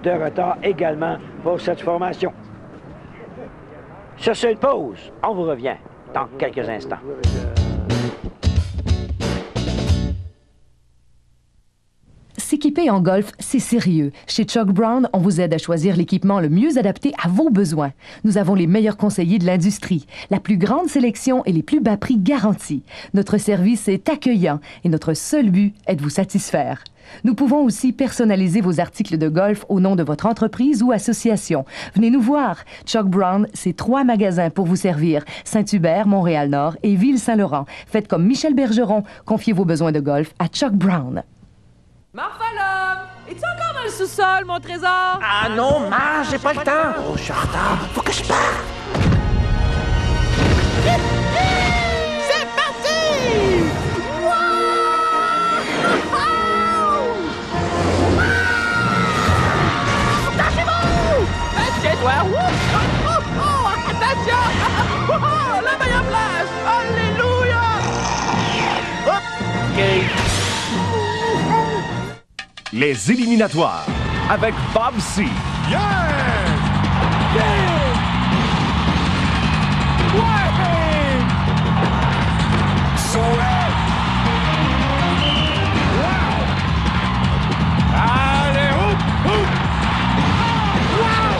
de retard également pour cette formation. Sur cette pause, on vous revient dans quelques instants. S'équiper en golf, c'est sérieux. Chez Chuck Brown, on vous aide à choisir l'équipement le mieux adapté à vos besoins. Nous avons les meilleurs conseillers de l'industrie, la plus grande sélection et les plus bas prix garantis. Notre service est accueillant et notre seul but est de vous satisfaire. Nous pouvons aussi personnaliser vos articles de golf au nom de votre entreprise ou association. Venez nous voir. Chuck Brown, c'est 3 magasins pour vous servir. Saint-Hubert, Montréal-Nord et Ville-Saint-Laurent. Faites comme Michel Bergeron. Confiez vos besoins de golf à Chuck Brown. Marfalum! Es-tu encore dans le sous-sol, mon trésor? Ah non, Marge, j'ai pas le temps! Oh, je suis en retard, faut que je parte! C'est parti! Attachez-vous! Tiens-toi! Attention! La meilleure place! Alléluia! OK. Les éliminatoires avec Bob C. Yeah! Yeah! Ouais! Sauvé! Wow! Allez, hop! Hop! Wow!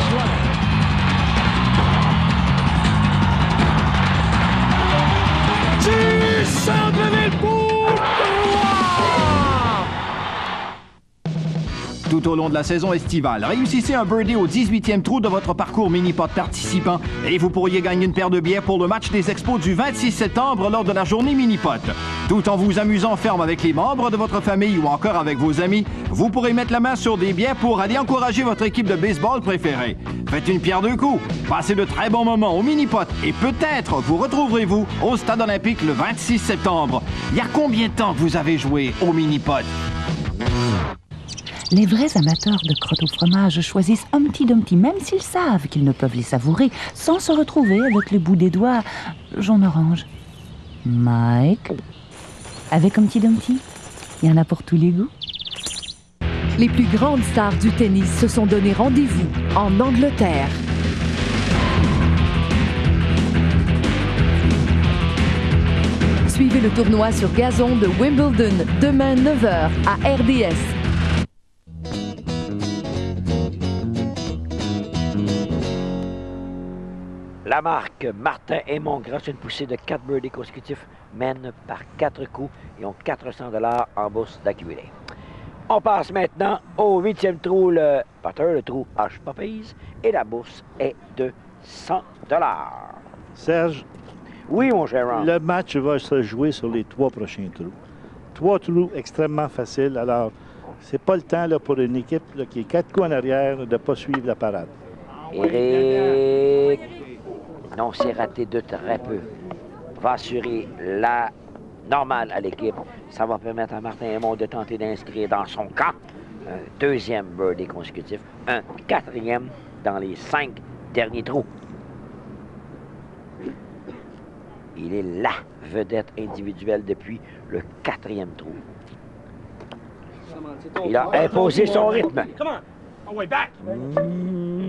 Du centre-ville pour 3! Tout au long de la saison estivale, réussissez un birdie au 18e trou de votre parcours mini-pot participant et vous pourriez gagner une paire de billets pour le match des Expos du 26 septembre lors de la journée mini-pot. Tout en vous amusant ferme avec les membres de votre famille ou encore avec vos amis, vous pourrez mettre la main sur des billets pour aller encourager votre équipe de baseball préférée. Faites une pierre deux coups, passez de très bons moments au mini-pot et peut-être vous retrouverez-vous au Stade olympique le 26 septembre. Il y a combien de temps que vous avez joué au mini-pot? Les vrais amateurs de crottes au fromage choisissent Humpty Dumpty, même s'ils savent qu'ils ne peuvent les savourer sans se retrouver avec le bout des doigts jaune orange. Mike, avec Humpty Dumpty, il y en a pour tous les goûts. Les plus grandes stars du tennis se sont donné rendez-vous en Angleterre. Suivez le tournoi sur gazon de Wimbledon demain 9h à RDS. La marque Martin Aymon, grâce à une poussée de 4 birdies consécutifs, mène par 4 coups et ont 400 $ en bourse d'accumulé. On passe maintenant au 8e trou, le putter, le trou H Poppies, et la bourse est de 100 $. Serge? Oui, mon cher Ron. Le match va se jouer sur les 3 prochains trous. 3 trous extrêmement faciles. Alors, c'est pas le temps là, pour une équipe là, qui est 4 coups en arrière de ne pas suivre la parade. Éric, non, c'est raté de très peu. Va assurer la normale à l'équipe. Ça va permettre à Martin Aymon de tenter d'inscrire dans son camp un 2e birdie consécutif, un 4e dans les 5 derniers trous. Il est la vedette individuelle depuis le 4e trou. Il a imposé son rythme.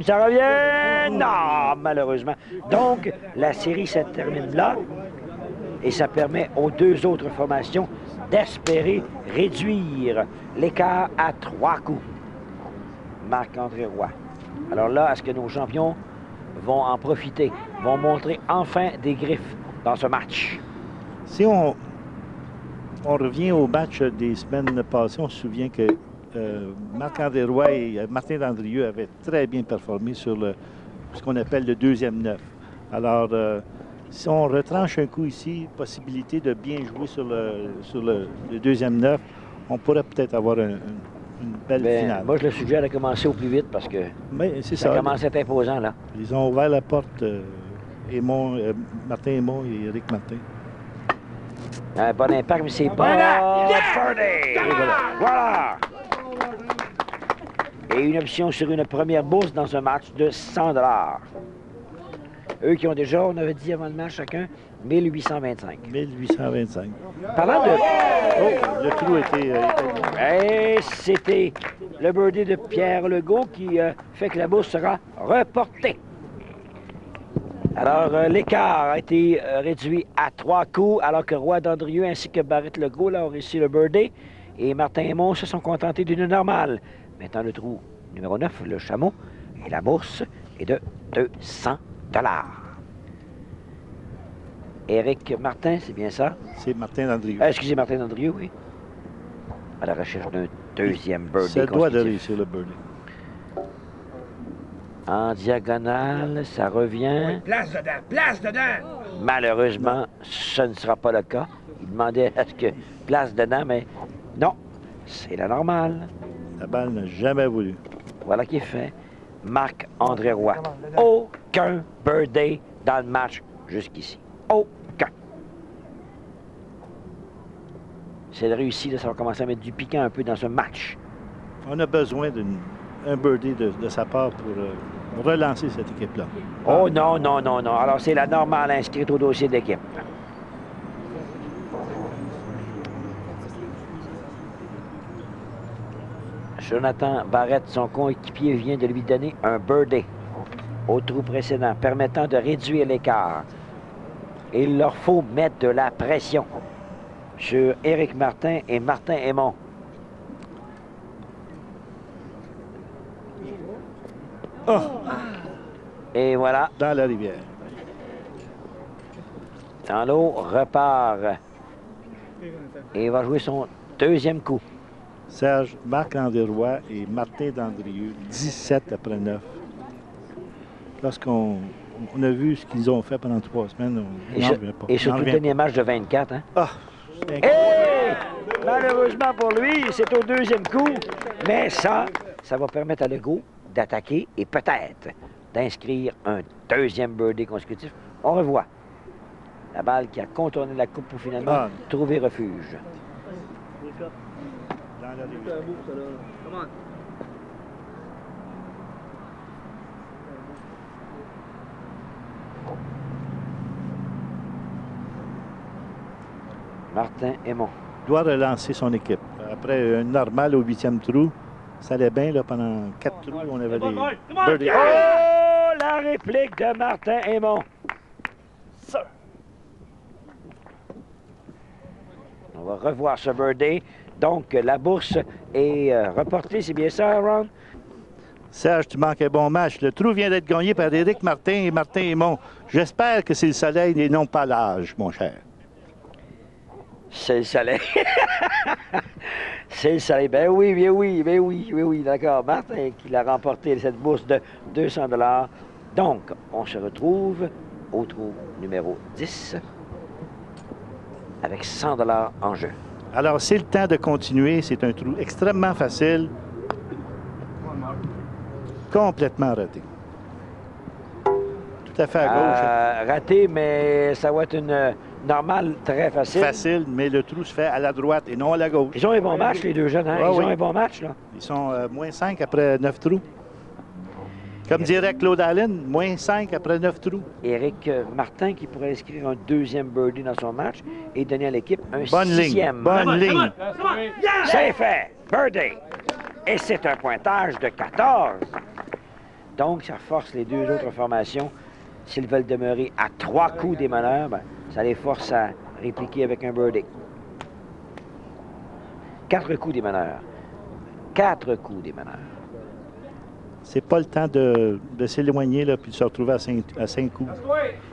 Ça revient? Non, malheureusement. Donc, la série se termine là et ça permet aux 2 autres formations d'espérer réduire l'écart à 3 coups. Marc-André Roy. Alors là, est-ce que nos champions vont en profiter, vont montrer enfin des griffes dans ce match? Si on revient au match des semaines passées, on se souvient que Marc-André Roy et Martin Landrieux avaient très bien performé sur ce qu'on appelle le 2e 9. Alors, si on retranche un coup ici, possibilité de bien jouer sur le 2e 9, on pourrait peut-être avoir une belle finale. Moi, je le suggère de commencer au plus vite parce que ça commence à être imposant, là. Ils ont ouvert la porte, Martin Aymon et Éric Martin. Un bon impact, mais c'est pas... Voilà! Et une option sur une première bourse dans un match de 100 $. Eux qui ont déjà, on avait dit avant le match chacun, 1825. 1825. Parlant de... Oh, le trou était... Et c'était le birdie de Pierre Legault qui fait que la bourse sera reportée. Alors, l'écart a été réduit à 3 coups, alors que Roy Dandrieux ainsi que Barrett Legault là, ont réussi le birdie. Et Martin et Mon se sont contentés d'une normale. Maintenant, le trou numéro 9, le chameau, et la bourse est de 200 $. Éric Martin, c'est bien ça? C'est Martin Dandrieux. Excusez, Martin Dandrieux, oui. À la recherche d'un deuxième birdie. Ça doit de réussir le birdie. En diagonale, ça revient. Oui, place dedans, place dedans! Malheureusement, ce ne sera pas le cas. Il demandait à ce que place dedans, mais non, c'est la normale. La balle n'a jamais voulu. Voilà qui est fait. Marc-André Roy. Aucun birdie dans le match jusqu'ici. Aucun. C'est réussi, là, ça va commencer à mettre du piquant un peu dans ce match. On a besoin d'un birdie de sa part pour relancer cette équipe-là. Oh non, non, non, non. Alors, c'est la normale inscrite au dossier d'équipe. Jonathan Barrett, son coéquipier, vient de lui donner un birdie au trou précédent, permettant de réduire l'écart. Il leur faut mettre de la pression sur Éric Martin et Martin Aymon. Oh! Et voilà. Dans la rivière. Dans l'eau, repart. Et il va jouer son deuxième coup. Serge, Marc-André Roy et Martin Dandrieux, 17 après 9. Lorsqu'on a vu ce qu'ils ont fait pendant 3 semaines, on n'en revient pas. Et surtout le dernier match de 24. Hein? Ah! Hey! Malheureusement pour lui, c'est au deuxième coup. Mais ça va permettre à Legault d'attaquer et peut-être d'inscrire un deuxième birdie consécutif. On revoit la balle qui a contourné la coupe pour finalement trouver refuge. Martin Aymon doit relancer son équipe. Après un normal au 8e trou, ça allait bien là, pendant 4 trous, on avait des birdies. Oh! La réplique de Martin Aymon. On va revoir ce birdie. Donc, la bourse est reportée, c'est bien ça, Ron? Serge, tu manques un bon match. Le trou vient d'être gagné par Éric Martin et Martin Aymon. J'espère que c'est le soleil et non pas l'âge, mon cher. C'est le soleil. C'est le soleil. Ben oui, d'accord. Martin qui l'a remporté cette bourse de 200 $. Donc, on se retrouve au trou numéro 10 avec 100 $ en jeu. Alors, c'est le temps de continuer. C'est un trou extrêmement facile. Complètement raté. Tout à fait à gauche. Raté, mais ça va être une normale très facile. Facile, mais le trou se fait à la droite et non à la gauche. Ils ont un bon match, les deux jeunes. Hein? Ils ont un bon match, là. Ils sont moins 5 après 9 trous. Comme dirait Claude Allen, moins 5 après 9 trous. Éric Martin qui pourrait inscrire un deuxième birdie dans son match et donner à l'équipe un bonne sixième. Ligne, bonne ligne. C'est fait. Birdie. Et c'est un pointage de 14. Donc, ça force les deux autres formations. S'ils veulent demeurer à 3 coups des meneurs, ben, ça les force à répliquer avec un birdie. 4 coups des meneurs. 4 coups des meneurs. C'est pas le temps de s'éloigner là, puis de se retrouver à 5 coups.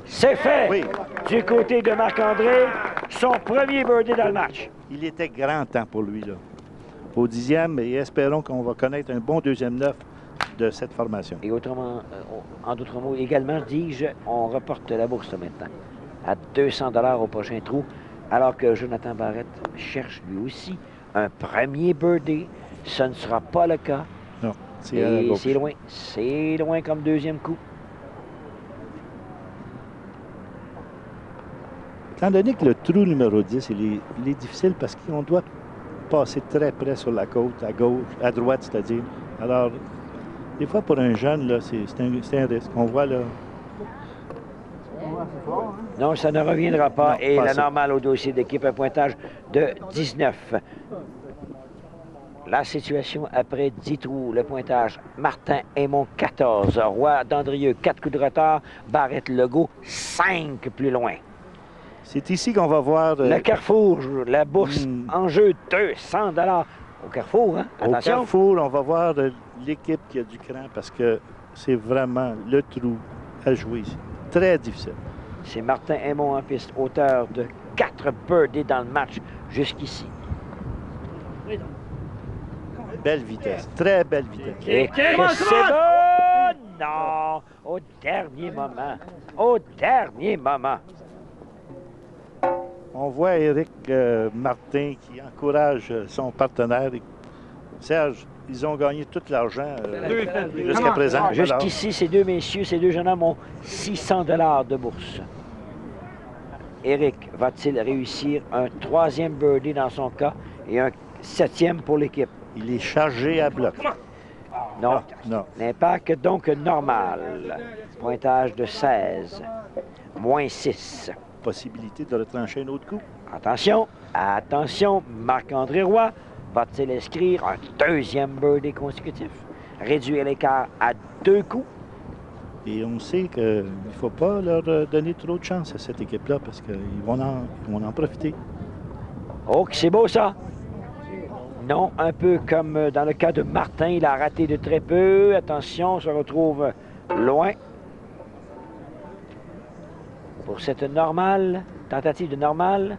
C'est fait! Oui. Du côté de Marc-André, son premier birdie dans le match. Il était grand temps pour lui, là. Au 10e, et espérons qu'on va connaître un bon deuxième 9 de cette formation. Et autrement, en d'autres mots, également, dis-je, on reporte la bourse maintenant à 200 $ au prochain trou, alors que Jonathan Barrett cherche lui aussi un premier birdie. Ce ne sera pas le cas. Non. C'est loin. C'est loin comme deuxième coup. Étant donné que le trou numéro 10, il est difficile parce qu'on doit passer très près sur la côte, à gauche, à droite, c'est-à-dire. Alors, des fois, pour un jeune, là, c'est un risque. On voit, là, Non, ça ne reviendra pas. Non, et pas la ça. normale au dossier d'équipe, un pointage de 19. La situation après 10 trous, le pointage, Martin Aymon 14, Roy Dandrieux 4 coups de retard, Barrette Legault 5 plus loin. C'est ici qu'on va voir... Le Carrefour, la bourse en jeu, 200 $ au Carrefour, hein? Au Attention. Carrefour, on va voir l'équipe qui a du cran parce que c'est vraiment le trou à jouer ici. Très difficile. C'est Martin Aymon en piste, auteur de 4 birdies dans le match jusqu'ici. Belle vitesse, très belle vitesse. Et c'est bon! Non! Au dernier moment. Au dernier moment. On voit Éric Martin qui encourage son partenaire. Serge, ils ont gagné tout l'argent jusqu'à présent. Jusqu'ici, ces deux messieurs, ces deux jeunes hommes ont 600 $ de bourse. Éric va-t-il réussir un 3e birdie dans son cas et un 7e pour l'équipe? Il est chargé à bloc. Non. Non. L'impact donc normal. Pointage de 16. Moins 6. Possibilité de retrancher un autre coup. Attention, attention, Marc-André Roy va-t-il inscrire un 2e birdie consécutif? Réduire l'écart à 2 coups. Et on sait qu'il ne faut pas leur donner trop de chance à cette équipe-là parce qu'ils vont en profiter. Oh, que c'est beau ça! Non, un peu comme dans le cas de Martin, il a raté de très peu. Attention, on se retrouve loin. Pour cette normale, tentative de normale.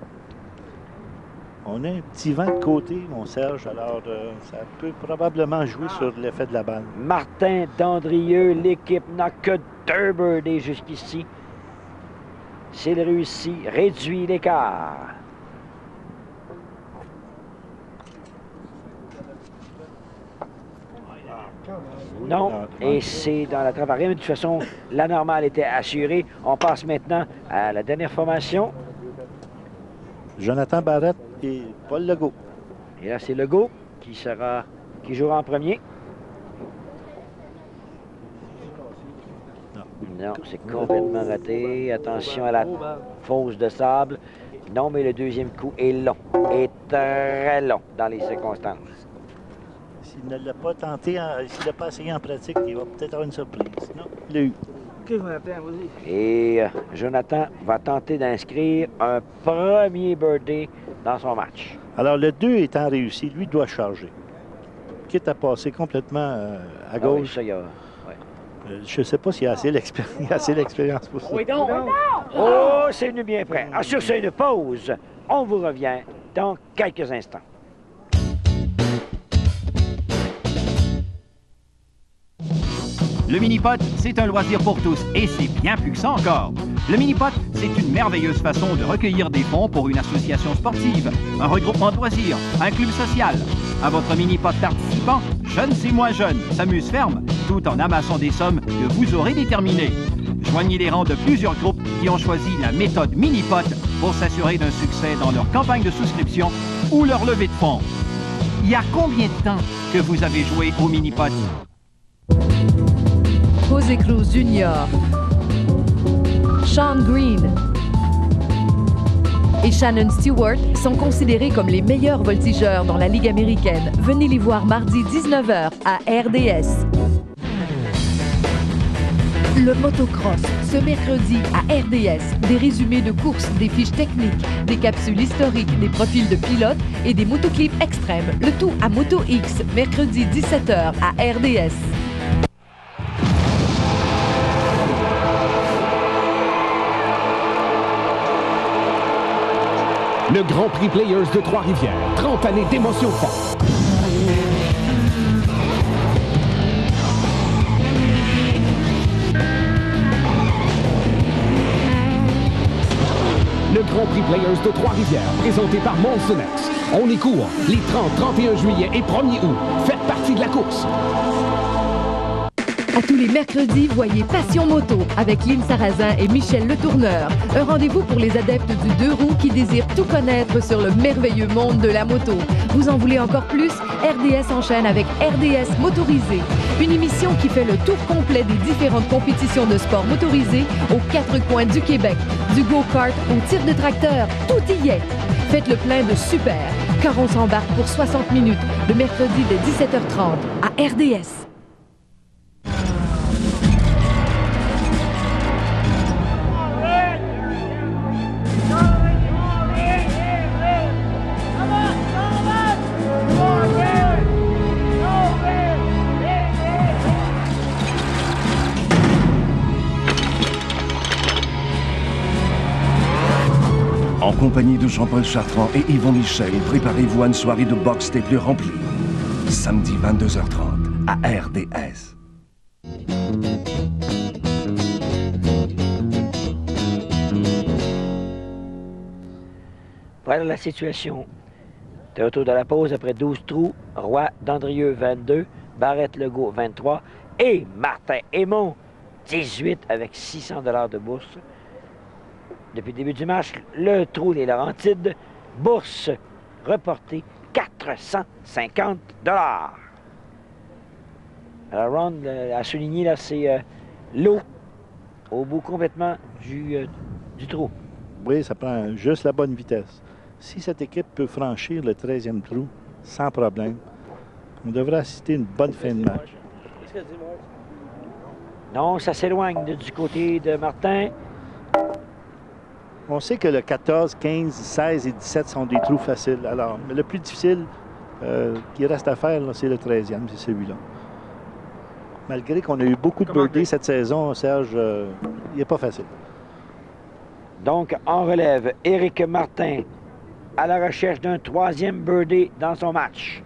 On a un petit vent de côté, mon Serge, alors ça peut probablement jouer sur l'effet de la balle. Martin Dandrieux, l'équipe n'a que 2 birdies jusqu'ici. S'il réussit, réduit l'écart. Non, et c'est dans la travail. Mais de toute façon, la normale était assurée. On passe maintenant à la dernière formation. Jonathan Barrette et Paul Legault. Et là, c'est Legault qui jouera en premier. Non, c'est complètement raté. Attention à la fosse de sable. Non, mais le 2e coup est long. Et très long dans les circonstances. S'il ne l'a pas tenté, s'il n'a pas essayé en pratique, il va peut-être avoir une surprise. Non, il l'a eu. Et Jonathan va tenter d'inscrire un premier birdie dans son match. Alors, le 2 étant réussi, lui doit charger. Quitte à passer complètement à gauche. Ah oui, ça, il y a... ouais. Je ne sais pas s'il y a assez l'expérience pour ça. Oh, c'est venu bien près. Ah, sur une pause, on vous revient dans quelques instants. Le mini-pot, c'est un loisir pour tous et c'est bien plus que ça encore. Le mini-pot, c'est une merveilleuse façon de recueillir des fonds pour une association sportive, un regroupement de loisirs, un club social. À votre mini-pot participant, jeunes et moins jeunes s'amusent ferme tout en amassant des sommes que vous aurez déterminées. Joignez les rangs de plusieurs groupes qui ont choisi la méthode mini-pot pour s'assurer d'un succès dans leur campagne de souscription ou leur levée de fonds. Il y a combien de temps que vous avez joué au mini-pot? José Cruz Jr., Sean Green et Shannon Stewart sont considérés comme les meilleurs voltigeurs dans la Ligue américaine. Venez les voir mardi 19h à RDS. Le motocross, ce mercredi à RDS. Des résumés de courses, des fiches techniques, des capsules historiques, des profils de pilotes et des motoclips extrêmes. Le tout à Moto X, mercredi 17h à RDS. Le Grand Prix Players de Trois-Rivières. 30 années d'émotion forte. Le Grand Prix Players de Trois-Rivières, présenté par Monsonex. On y court les 30, 31 juillet et 1er août. Faites partie de la course. À tous les mercredis, voyez Passion Moto avec Lynn Sarrazin et Michel Letourneur. Un rendez-vous pour les adeptes du deux roues qui désirent tout connaître sur le merveilleux monde de la moto. Vous en voulez encore plus? RDS enchaîne avec RDS Motorisé. Une émission qui fait le tour complet des différentes compétitions de sport motorisé aux quatre coins du Québec. Du go-kart au tir de tracteur, tout y est. Faites le plein de super, car on s'embarque pour 60 minutes, le mercredi dès 17h30 à RDS. En compagnie de Jean-Paul Chartrand et Yvon Michel, préparez-vous à une soirée de boxe des plus remplies. Samedi 22h30 à RDS. Voilà la situation. De retour de la pause après 12 trous. Roy Dandrieux, 22. Barrette Legault, 23. Et Martin Aymon, 18 avec 600 $ de bourse. Depuis le début du match, le trou des Laurentides, bourse reportée 450 $. Alors Ron a souligné, là, c'est l'eau au bout complètement du trou. Oui, ça prend juste la bonne vitesse. Si cette équipe peut franchir le 13e trou sans problème, on devrait assister à une bonne fin de match. Non, ça s'éloigne du côté de Martin. On sait que le 14, 15, 16 et 17 sont des trous faciles. Alors, mais le plus difficile qui reste à faire, c'est le 13e, c'est celui-là. Malgré qu'on a eu beaucoup de birdies cette saison, Serge, il n'est pas facile. Donc, en relève, Éric Martin à la recherche d'un 3e birdie dans son match.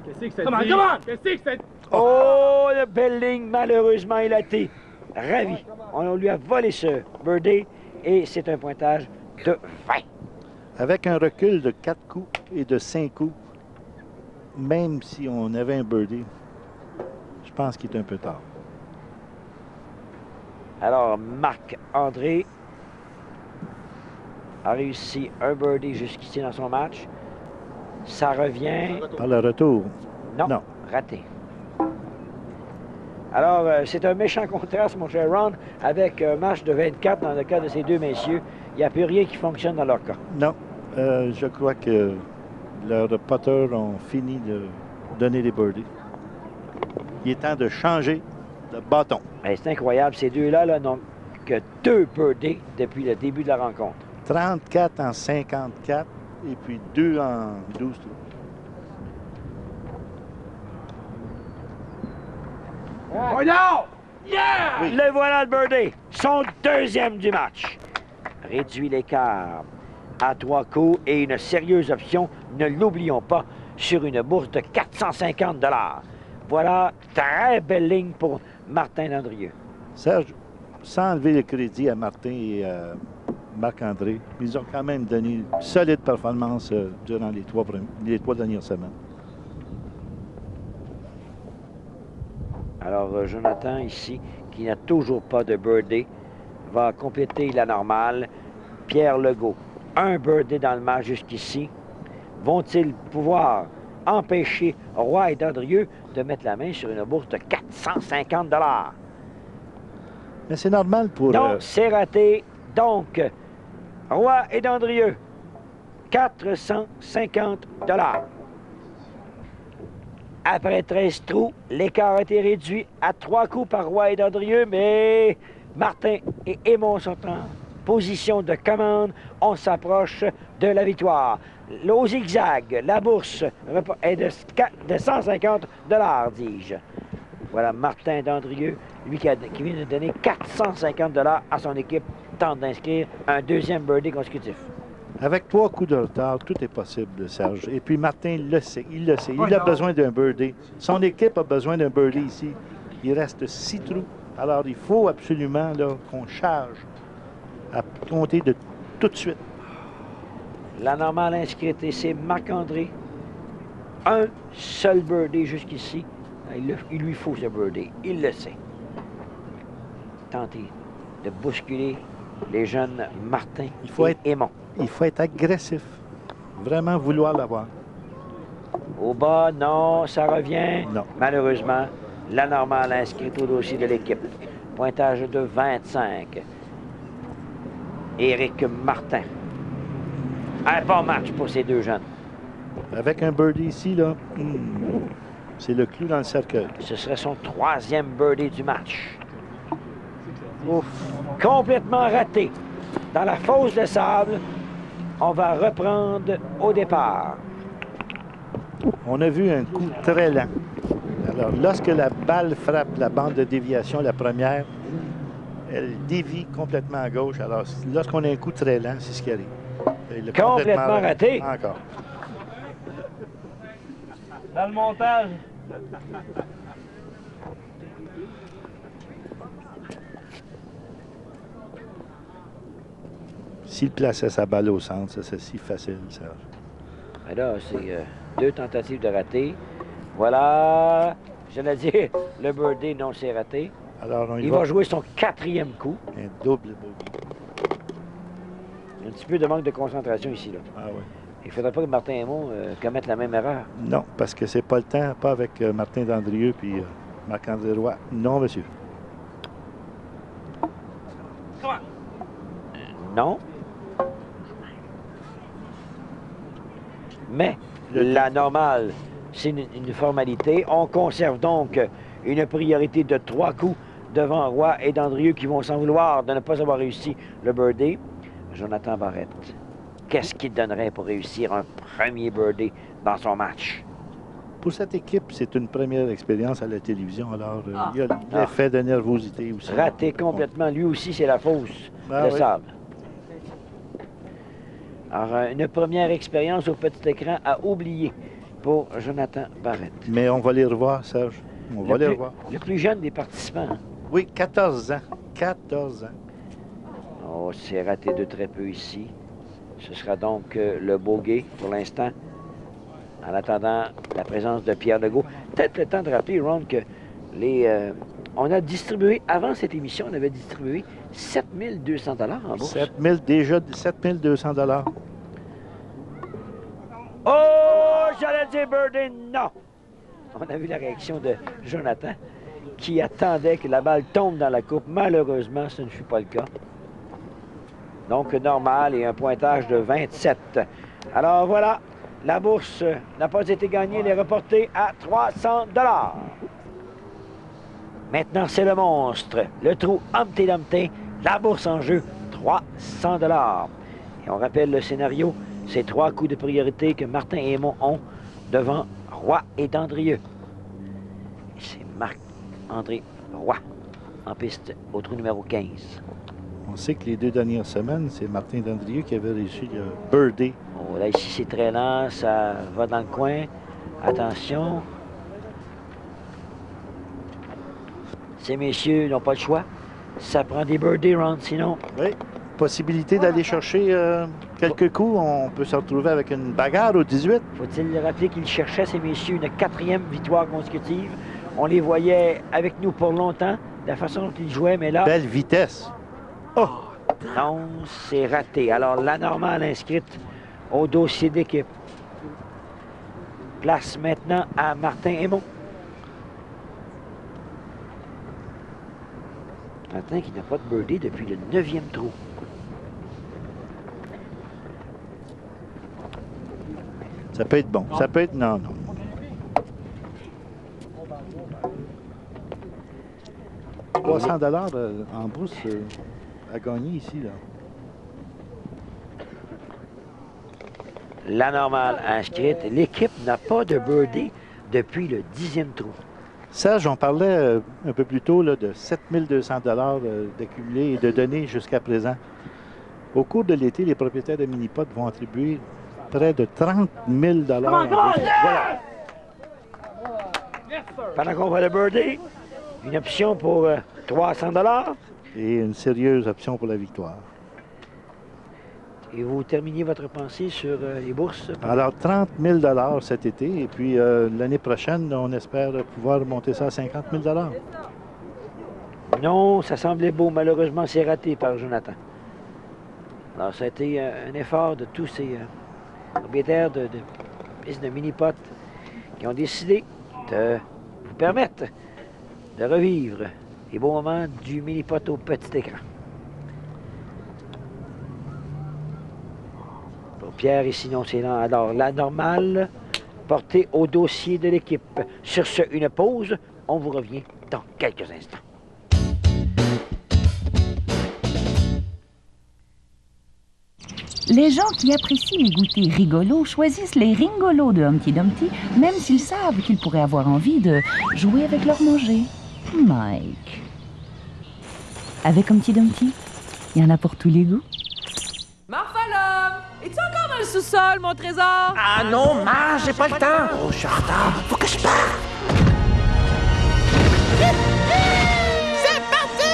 Qu'est-ce que ça dit? Qu'est-ce que ça dit? Oh, le Belling, malheureusement, il a été ravi. On lui a volé ce birdie et c'est un pointage de 20. Avec un recul de 4 coups et de 5 coups, même si on avait un birdie, je pense qu'il est un peu tard. Alors, Marc-André a réussi un birdie jusqu'ici dans son match. Ça revient... Par le retour? Non. Raté. Alors, c'est un méchant contraste, mon cher Ron, avec un match de 24 dans le cas de ces deux messieurs. Il n'y a plus rien qui fonctionne dans leur cas. Non. Je crois que leurs putters ont fini de donner des birdies. Il est temps de changer de bâton. C'est incroyable. Ces deux-là n'ont que 2 birdies depuis le début de la rencontre. 34 en 54 et puis 2 en 12 trous. Oh non! Yeah! Oui. Le voilà le birdie. Son 2e du match. Réduit l'écart à 3 coups et une sérieuse option, ne l'oublions pas, sur une bourse de 450 $. Voilà, très belle ligne pour Martin Landrieux. Serge, sans enlever le crédit à Martin et à Marc-André, ils ont quand même donné une solide performance durant les 3 dernières semaines. Alors, Jonathan, ici, qui n'a toujours pas de birdie, va compléter la normale. Pierre Legault, un birdie dans le match jusqu'ici. Vont-ils pouvoir empêcher Roy et Dandrieux de mettre la main sur une bourse de 450 $? Mais c'est normal pour... Non, c'est raté. Donc, Roy et Dandrieux, 450 $. Après 13 trous, l'écart a été réduit à 3 coups par Roy et Dandrieux, mais Martin et Aymon sont en position de commande. On s'approche de la victoire. Au zigzag, la bourse est de 150 $, dis-je. Voilà Martin Dandrieux, lui qui vient de donner 450 $ à son équipe, tente d'inscrire un 2e birdie consécutif. Avec 3 coups de retard, tout est possible, Serge. Et puis Martin le sait, il le sait. Il a besoin d'un birdie. Son équipe a besoin d'un birdie ici. Il reste 6 trous. Alors, il faut absolument qu'on charge à compter de tout de suite. La normale inscrite, et c'est Marc-André. Un seul birdie jusqu'ici. Il lui faut ce birdie. Il le sait. Tenter de bousculer les jeunes Martin et Aymon. Il faut être agressif. Vraiment vouloir l'avoir. Au bas, non, ça revient. Non. Malheureusement, la normale inscrite au dossier de l'équipe. Pointage de 25. Éric Martin. Un bon match pour ces deux jeunes. Avec un birdie ici, là, c'est le clou dans le cercueil. Ce serait son 3e birdie du match. Ouf. Complètement raté. Dans la fosse de sable, on va reprendre au départ. On a vu un coup très lent. Alors, lorsque la balle frappe la bande de déviation, la première, elle dévie complètement à gauche. Alors, lorsqu'on a un coup très lent, c'est ce qui arrive. Complètement raté. Encore. Dans le montage. S'il plaçait sa balle au centre, ça c'est si facile, Serge. Mais là, c'est 2 tentatives de rater. Voilà. J'allais dire, le birdie, non, c'est raté. Alors, il va jouer son 4e coup. Un double bogey. Un petit peu de manque de concentration ici, là. Ah oui. Il ne faudrait pas que Martin Aymon commette la même erreur. Non, parce que c'est pas le temps, pas avec Martin Dandrieux puis Marc-André Roy. Non, monsieur. Non. Mais la normale, c'est une formalité. On conserve donc une priorité de 3 coups devant Roy et Dandrieux qui vont s'en vouloir de ne pas avoir réussi le birdie. Jonathan Barrette, qu'est-ce qu'il donnerait pour réussir un premier birdie dans son match? Pour cette équipe, c'est une première expérience à la télévision. Alors, il y a l'effet de nervosité aussi. Raté complètement. Lui aussi, c'est la fosse de sable. Alors, une première expérience au petit écran à oublier pour Jonathan Barrette. Mais on va les revoir, Serge. On va les revoir. Le plus jeune des participants. Hein? Oui, 14 ans. 14 ans. Oh, c'est raté de très peu ici. Ce sera donc le bogey pour l'instant. En attendant la présence de Pierre Legault. Peut-être le temps de rappeler, Ron, que on a distribué, avant cette émission, on avait distribué 7 200 $ en bourse. Déjà 7 200 $. Oh, j'allais dire birdie, non! On a vu la réaction de Jonathan, qui attendait que la balle tombe dans la coupe. Malheureusement, ce ne fut pas le cas. Donc, normal et un pointage de 27. Alors, voilà, la bourse n'a pas été gagnée, elle est reportée à 300 $. Maintenant, c'est le monstre, le trou Humpty Dumpty, la bourse en jeu, 300 $. Et on rappelle le scénario, c'est 3 coups de priorité que Martin et Aymon ont devant Roy et Dandrieux. C'est Marc-André Roy en piste au trou numéro 15. On sait que les 2 dernières semaines, c'est Martin Dandrieux qui avait réussi le birdie. Oh, là, ici, c'est très lent, ça va dans le coin. Attention. Ces messieurs n'ont pas le choix. Ça prend des birdies, Ron, sinon. Oui. Possibilité d'aller chercher quelques coups. On peut se retrouver avec une bagarre au 18. Faut-il rappeler qu'ils cherchaient, ces messieurs, une 4e victoire consécutive. On les voyait avec nous pour longtemps, de la façon dont ils jouaient, mais là... Belle vitesse. Oh! Non, c'est raté. Alors, la normale inscrite au dossier d'équipe. Place maintenant à Martin Aymon. Martin qui n'a pas de birdie depuis le 9e trou. Ça peut être bon. Ça peut être... Non, non. $300 en bourse à gagner ici, là. La normale inscrite. L'équipe n'a pas de birdie depuis le 10e trou. Serge, on parlait un peu plus tôt là, de 7 200 $ d'accumulés et de données jusqu'à présent. Au cours de l'été, les propriétaires de mini-pots vont attribuer près de 30 000 $. Voilà. Pendant qu'on voit le birdie, une option pour 300 $. Et une sérieuse option pour la victoire. Et vous terminez votre pensée sur les bourses? Alors, 30 000 cet été. Et puis, l'année prochaine, on espère pouvoir monter ça à 50 000 Non, ça semblait beau. Malheureusement, c'est raté par Jonathan. Alors, ça a été un effort de tous ces propriétaires de pistes de mini-pot qui ont décidé de vous permettre de revivre les beaux moments du mini-pot au petit écran. Pour Pierre et sinon, c'est lent. Alors, la normale portée au dossier de l'équipe. Sur ce, une pause. On vous revient dans quelques instants. Les gens qui apprécient les goûters rigolos choisissent les ringolos de Humpty Dumpty, même s'ils savent qu'ils pourraient avoir envie de jouer avec leur manger. Mike. Avec Humpty Dumpty, il y en a pour tous les goûts. Marfalum! Es-tu encore dans le sous-sol, mon trésor? Ah non, Ma, j'ai pas le temps. Oh, je suis en retard. Faut que je parte. C'est parti!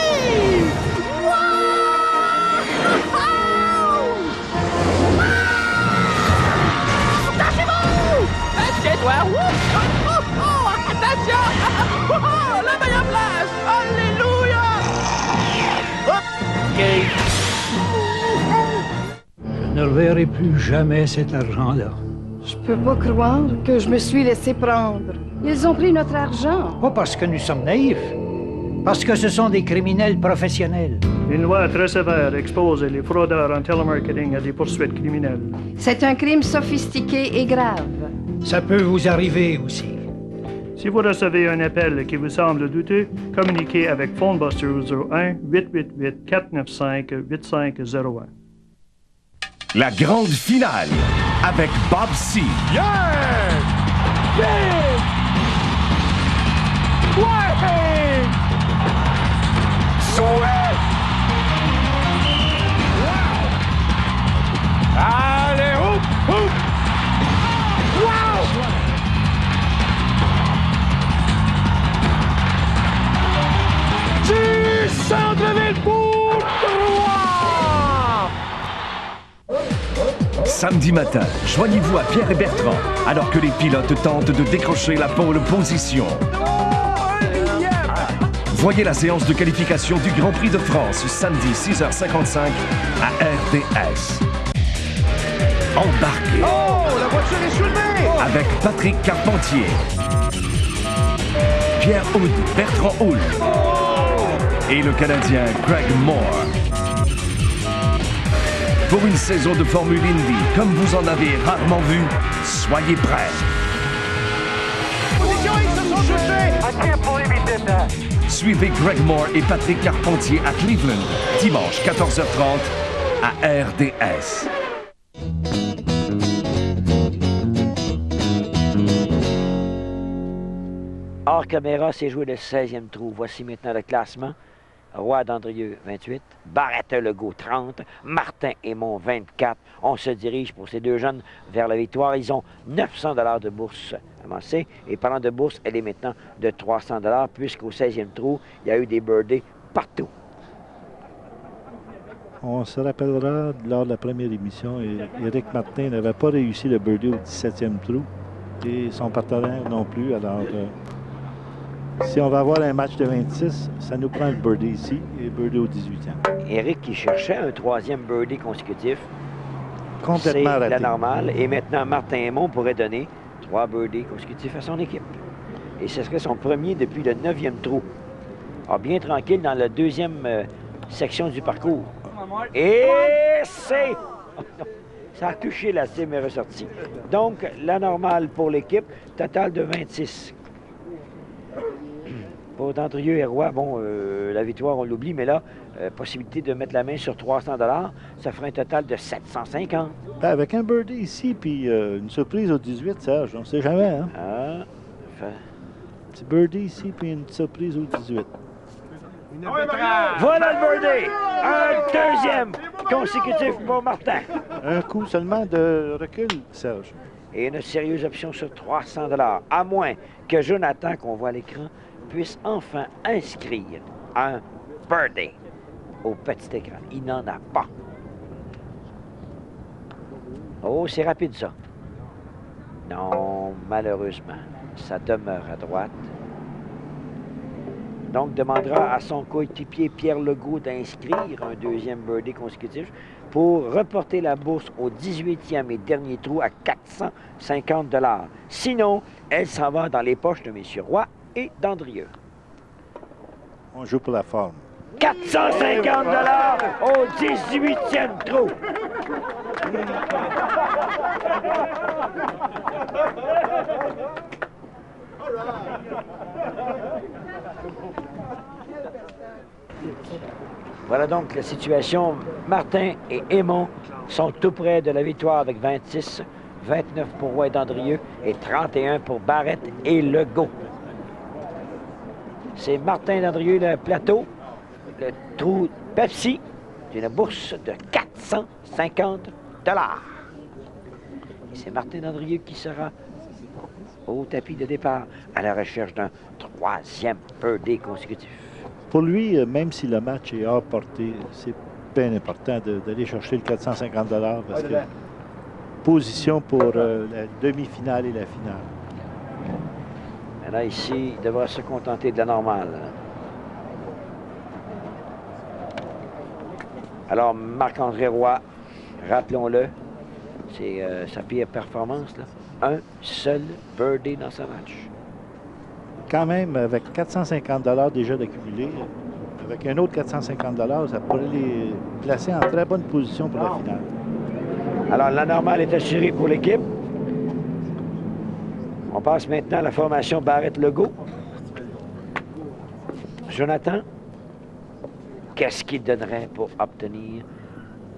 Tiens-toi! Attention! La meilleure place! Alléluia! Je ne reverrai plus jamais cet argent-là. Je peux pas croire que je me suis laissé prendre. Ils ont pris notre argent. Pas parce que nous sommes naïfs, parce que ce sont des criminels professionnels. Une loi très sévère expose les fraudeurs en télémarketing à des poursuites criminelles. C'est un crime sophistiqué et grave. Ça peut vous arriver aussi. Si vous recevez un appel qui vous semble douteux, communiquez avec PhoneBuster au 1-888-495-8501. La grande finale avec Bob C. Yeah! Big! Ouais! Sweet! Wow! Allez, hop, hop! Wow! Du centre-ville pour 3! Samedi matin, joignez-vous à Pierre et Bertrand alors que les pilotes tentent de décrocher la pole position. Voyez la séance de qualification du Grand Prix de France samedi 6h55 à RDS. Embarquez La voiture est soulevée! avec Patrick Carpentier, Pierre Houd, Bertrand Houle et le Canadien Greg Moore. Pour une saison de Formule Indy comme vous en avez rarement vu, soyez prêts. Position, ils se sont touchés! Pour éviter ça. Suivez Greg Moore et Patrick Carpentier à Cleveland, dimanche 14h30 à RDS. Hors caméra, c'est joué le 16e trou. Voici maintenant le classement. Roy d'Andrieux, 28. Barrette-Legault, 30. Martin Aymon, 24. On se dirige pour ces deux jeunes vers la victoire. Ils ont 900 $ de bourse amassée. Et parlant de bourse, elle est maintenant de 300 $ puisqu'au 16e trou, il y a eu des birdies partout. On se rappellera, lors de la première émission, Éric Martin n'avait pas réussi le birdie au 17e trou. Et son partenaire non plus. Alors, si on va avoir un match de 26, ça nous prend le birdie ici et le birdie au 18e. Éric qui cherchait un 3e birdie consécutif. Complètement raté. C'est la normale. Et maintenant, Martin Aymon pourrait donner 3 birdies consécutifs à son équipe. Et ce serait son premier depuis le 9e trou. Alors, bien tranquille dans la deuxième section du parcours. Et c'est... Ça a touché la cime et ressorti. Donc, la normale pour l'équipe, total de 26. Pour D'Andrieux et Roy, bon, la victoire, on l'oublie, mais là, possibilité de mettre la main sur 300 $, ça ferait un total de 750. Ben, avec un birdie ici, puis une surprise au 18, Serge, on ne sait jamais, hein? Ah, petit birdie ici, puis une surprise au 18. Voilà le birdie! Un deuxième consécutif pour Martin. Un coup seulement de recul, Serge. Et une sérieuse option sur 300 $, à moins que Jonathan, qu'on voit à l'écran, puisse enfin inscrire un birdie au petit écran. Il n'en a pas. Oh, c'est rapide, ça. Non, malheureusement, ça demeure à droite. Donc, demandera à son coéquipier Pierre Legault d'inscrire un deuxième birdie consécutif pour reporter la bourse au 18e et dernier trou à 450 $. Sinon, elle s'en va dans les poches de M. Roy et d'Andrieux. On joue pour la forme. 450 $ au 18e trou. Voilà donc la situation. Martin et Aymon sont tout près de la victoire avec 26, 29 pour Roy et d'Andrieux et 31 pour Barrette et Legault. C'est Martin d'Andrieux, le plateau, le trou Pepsi, d'une bourse de 450 $. Et c'est Martin d'Andrieux qui sera au tapis de départ à la recherche d'un troisième birdie consécutif. Pour lui, même si le match est hors portée, c'est bien important d'aller chercher le 450 $ parce que position pour la demi-finale et la finale. Mais là, ici, il devra se contenter de la normale. Alors, Marc-André Roy, rappelons-le, c'est sa pire performance, là. Un seul birdie dans ce match. Quand même, avec 450 $ déjà d'accumuler, avec un autre 450 $, ça pourrait les placer en très bonne position pour la finale. Alors, la normale est assurée pour l'équipe. On passe maintenant à la formation Barrette-Legault. Jonathan, qu'est-ce qu'il donnerait pour obtenir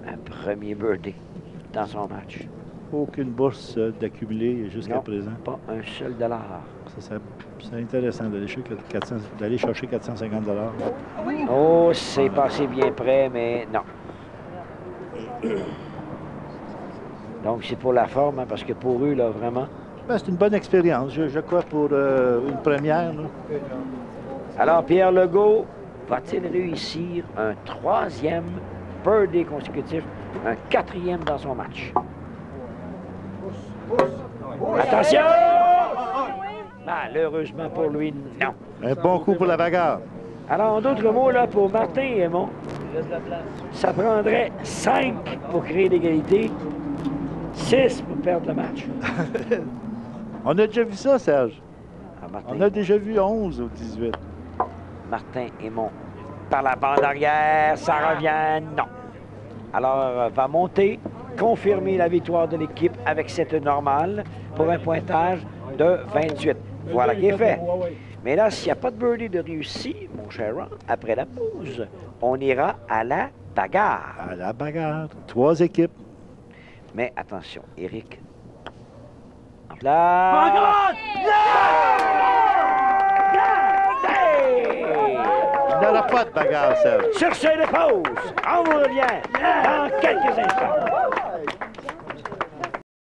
un premier birdie dans son match? Aucune bourse d'accumuler jusqu'à présent. Pas un seul $. C'est intéressant d'aller chercher 450 $. Oh, c'est passé bien près, mais non. Donc, c'est pour la forme, hein, parce que pour eux, là, vraiment... Ben, c'est une bonne expérience, je crois, pour une première. Là. Alors, Pierre Legault va-t-il réussir un troisième birdie consécutif, un quatrième dans son match? Attention! Malheureusement pour lui, non. Un bon coup pour la bagarre. Alors, en d'autres mots, là, pour Martin et Aymon, ça prendrait 5 pour créer l'égalité, 6 pour perdre le match. On a déjà vu ça, Serge. Martin, on a déjà vu 11 ou 18. Martin Aymon, par la bande arrière, ça revient, non. Alors, va monter, confirmer la victoire de l'équipe avec cette normale pour un pointage de 28. Voilà qui est fait. Mais là, s'il n'y a pas de birdie de réussi, mon cher Ron, après la pause, on ira à la bagarre. À la bagarre. 3 équipes. Mais attention, Éric. En place. Il n'y aura pas de bagarre, Serge. Sur ce, de pause. On vous revient dans quelques instants.